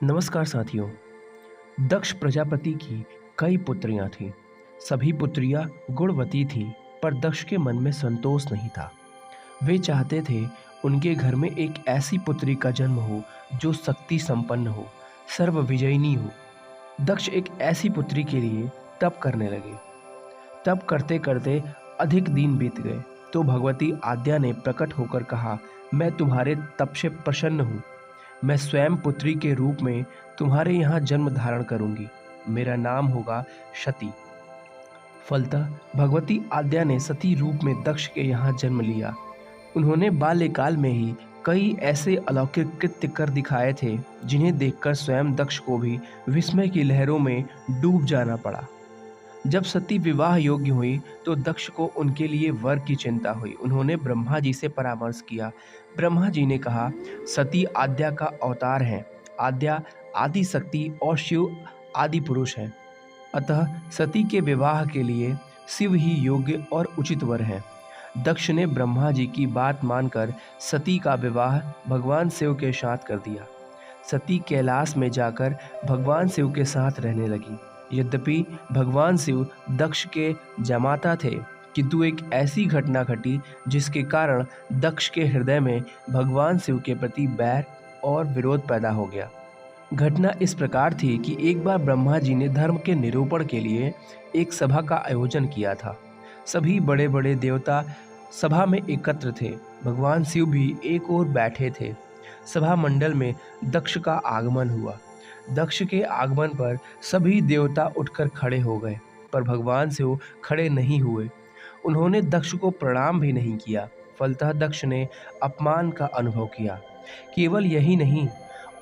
नमस्कार साथियों। दक्ष प्रजापति की कई पुत्रियां थीं। सभी पुत्रियां गुणवती थीं, पर दक्ष के मन में संतोष नहीं था। वे चाहते थे उनके घर में एक ऐसी पुत्री का जन्म हो जो शक्ति संपन्न हो, सर्व विजयिनी हो। दक्ष एक ऐसी पुत्री के लिए तप करने लगे। तप करते करते अधिक दिन बीत गए तो भगवती आद्या ने प्रकट होकर कहा, मैं तुम्हारे तप से प्रसन्न हूँ। मैं स्वयं पुत्री के रूप में तुम्हारे यहाँ जन्म धारण करूंगी। मेरा नाम होगा सती। फलतः भगवती आद्या ने सती रूप में दक्ष के यहाँ जन्म लिया। उन्होंने बाल्यकाल में ही कई ऐसे अलौकिक कृत्य कर दिखाए थे जिन्हें देखकर स्वयं दक्ष को भी विस्मय की लहरों में डूब जाना पड़ा। जब सती विवाह योग्य हुई तो दक्ष को उनके लिए वर की चिंता हुई। उन्होंने ब्रह्मा जी से परामर्श किया। ब्रह्मा जी ने कहा, सती आद्या का अवतार है। आद्या आदि शक्ति और शिव आदि पुरुष है। अतः सती के विवाह के लिए शिव ही योग्य और उचित वर है। दक्ष ने ब्रह्मा जी की बात मानकर सती का विवाह भगवान शिव के साथ कर दिया। सती कैलाश में जाकर भगवान शिव के साथ रहने लगी। यद्यपि भगवान शिव दक्ष के जमाता थे, किंतु एक ऐसी घटना घटी जिसके कारण दक्ष के हृदय में भगवान शिव के प्रति बैर और विरोध पैदा हो गया। घटना इस प्रकार थी कि एक बार ब्रह्मा जी ने धर्म के निरूपण के लिए एक सभा का आयोजन किया था। सभी बड़े बड़े देवता सभा में एकत्र थे। भगवान शिव भी एक ओर बैठे थे। सभा मंडल में दक्ष का आगमन हुआ। दक्ष के आगमन पर सभी देवता उठकर खड़े हो गए, पर भगवान शिव खड़े नहीं हुए। उन्होंने दक्ष को प्रणाम भी नहीं किया। फलतः दक्ष ने अपमान का अनुभव किया। केवल यही नहीं,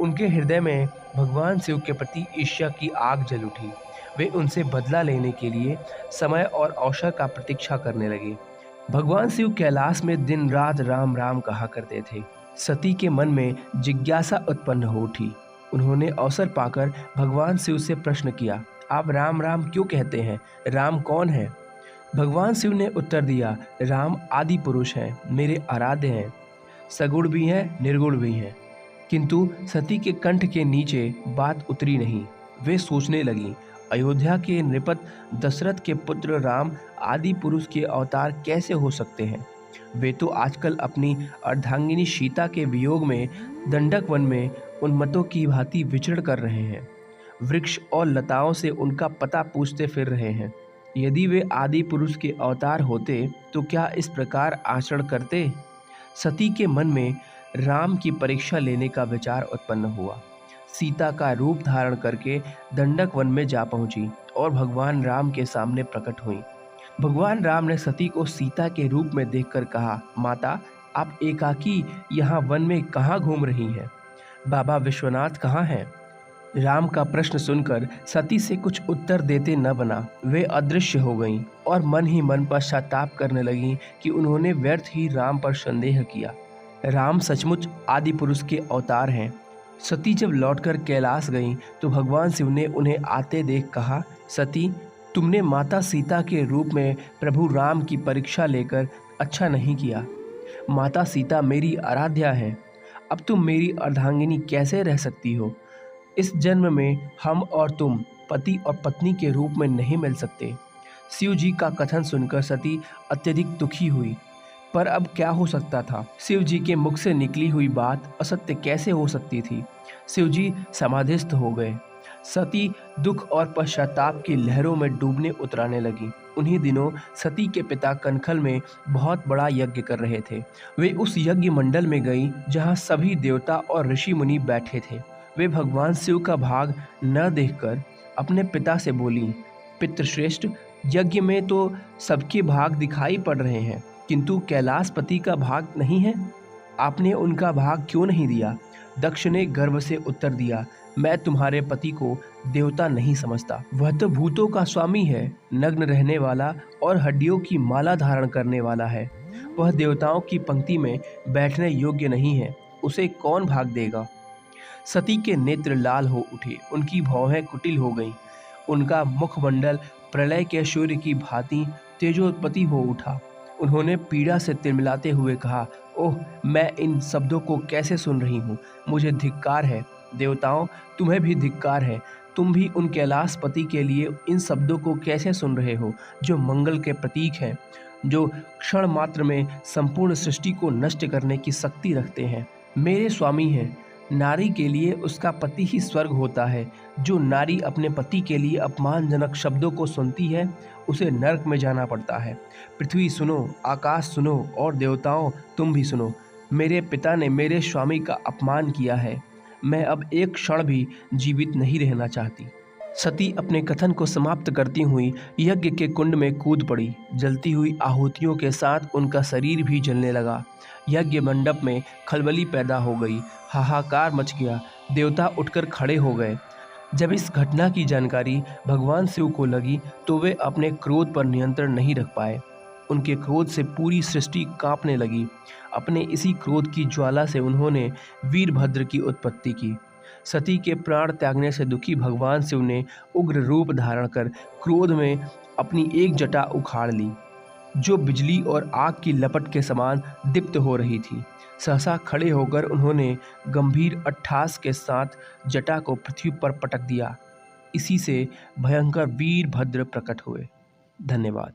उनके हृदय में भगवान शिव के प्रति ईर्ष्या की आग जल उठी। वे उनसे बदला लेने के लिए समय और अवसर का प्रतीक्षा करने लगे। भगवान शिव कैलाश में दिन रात राम राम कहा करते थे। सती के मन में जिज्ञासा उत्पन्न हो उठी। उन्होंने अवसर पाकर भगवान शिव से प्रश्न किया, आप राम राम क्यों कहते हैं? राम कौन है? भगवान शिव ने उत्तर दिया, राम आदि पुरुष हैं, मेरे आराध्य हैं, सगुण भी हैं, निर्गुण भी हैं। किंतु सती के कंठ के नीचे बात उतरी नहीं। वे सोचने लगी, अयोध्या के नृपत दशरथ के पुत्र राम आदि पुरुष के अवतार कैसे हो सकते हैं? वे तो आजकल अपनी अर्धांगिनी सीता के वियोग में दंडक वन में उन्मत्तों की भांति विचरण कर रहे हैं। वृक्ष और लताओं से उनका पता पूछते फिर रहे हैं। यदि वे आदि पुरुष के अवतार होते तो क्या इस प्रकार आचरण करते? सती के मन में राम की परीक्षा लेने का विचार उत्पन्न हुआ। सीता का रूप धारण करके दंडक वन में जा पहुंची और भगवान राम के सामने प्रकट हुई। भगवान राम ने सती को सीता के रूप में देखकर कहा, माता, आप एकाकी यहाँ वन में कहाँ घूम रही हैं? बाबा विश्वनाथ कहाँ हैं? राम का प्रश्न सुनकर सती से कुछ उत्तर देते न बना। वे अदृश्य हो गईं और मन ही मन पश्चाताप करने लगीं कि उन्होंने व्यर्थ ही राम पर संदेह किया। राम सचमुच आदि पुरुष के अवतार हैं। सती जब लौटकर कैलाश गईं तो भगवान शिव ने उन्हें आते देख कहा, सती, तुमने माता सीता के रूप में प्रभु राम की परीक्षा लेकर अच्छा नहीं किया। माता सीता मेरी आराध्या है। अब तुम मेरी अर्धांगिनी कैसे रह सकती हो? इस जन्म में हम और तुम पति और पत्नी के रूप में नहीं मिल सकते। शिव जी का कथन सुनकर सती अत्यधिक दुखी हुई, पर अब क्या हो सकता था? शिव जी के मुख से निकली हुई बात असत्य कैसे हो सकती थी? शिव जी समाधिस्थ हो गए। सती दुख और पश्चाताप की लहरों में डूबने उतराने लगी। उन्हीं दिनों सती के पिता कनखल में बहुत बड़ा यज्ञ कर रहे थे। वे उस यज्ञ मंडल में गई जहाँ सभी देवता और ऋषि मुनि बैठे थे। वे भगवान शिव का भाग न देखकर अपने पिता से बोली, पितृश्रेष्ठ, यज्ञ में तो सबके भाग दिखाई पड़ रहे हैं, किंतु कैलाशपति का भाग नहीं है। आपने उनका भाग क्यों नहीं दिया? दक्ष ने गर्व से उत्तर दिया, मैं तुम्हारे पति को देवता नहीं समझता। वह तो भूतों का स्वामी है, नग्न रहने वाला और हड्डियों की माला धारण करने वाला है। वह देवताओं की पंक्ति में बैठने योग्य नहीं है। उसे कौन भाग देगा? सती के नेत्र लाल हो उठे। उनकी भौहें कुटिल हो गईं। उनका मुखमंडल प्रलय के सूर्य की भांति तेजोत्पत्ति हो उठा। उन्होंने पीड़ा से तिलमिलाते हुए कहा, ओह, मैं इन शब्दों को कैसे सुन रही हूँ? मुझे धिक्कार है। देवताओं, तुम्हें भी धिक्कार है। तुम भी उन कैलाशपति के लिए इन शब्दों को कैसे सुन रहे हो, जो मंगल के प्रतीक हैं, जो क्षण मात्र में संपूर्ण सृष्टि को नष्ट करने की शक्ति रखते हैं। मेरे स्वामी हैं। नारी के लिए उसका पति ही स्वर्ग होता है। जो नारी अपने पति के लिए अपमानजनक शब्दों को सुनती है, उसे नरक में जाना पड़ता है। पृथ्वी सुनो, आकाश सुनो और देवताओं तुम भी सुनो। मेरे पिता ने मेरे स्वामी का अपमान किया है। मैं अब एक क्षण भी जीवित नहीं रहना चाहती। सती अपने कथन को समाप्त करती हुई यज्ञ के कुंड में कूद पड़ी। जलती हुई आहुतियों के साथ उनका शरीर भी जलने लगा। यज्ञ मंडप में खलबली पैदा हो गई। हाहाकार मच गया। देवता उठकर खड़े हो गए। जब इस घटना की जानकारी भगवान शिव को लगी तो वे अपने क्रोध पर नियंत्रण नहीं रख पाए। उनके क्रोध से पूरी सृष्टि कांपने लगी। अपने इसी क्रोध की ज्वाला से उन्होंने वीरभद्र की उत्पत्ति की। सती के प्राण त्यागने से दुखी भगवान शिव ने उग्र रूप धारण कर क्रोध में अपनी एक जटा उखाड़ ली, जो बिजली और आग की लपट के समान दीप्त हो रही थी। सहसा खड़े होकर उन्होंने गंभीर अट्ठास के साथ जटा को पृथ्वी पर पटक दिया। इसी से भयंकर वीरभद्र प्रकट हुए। धन्यवाद।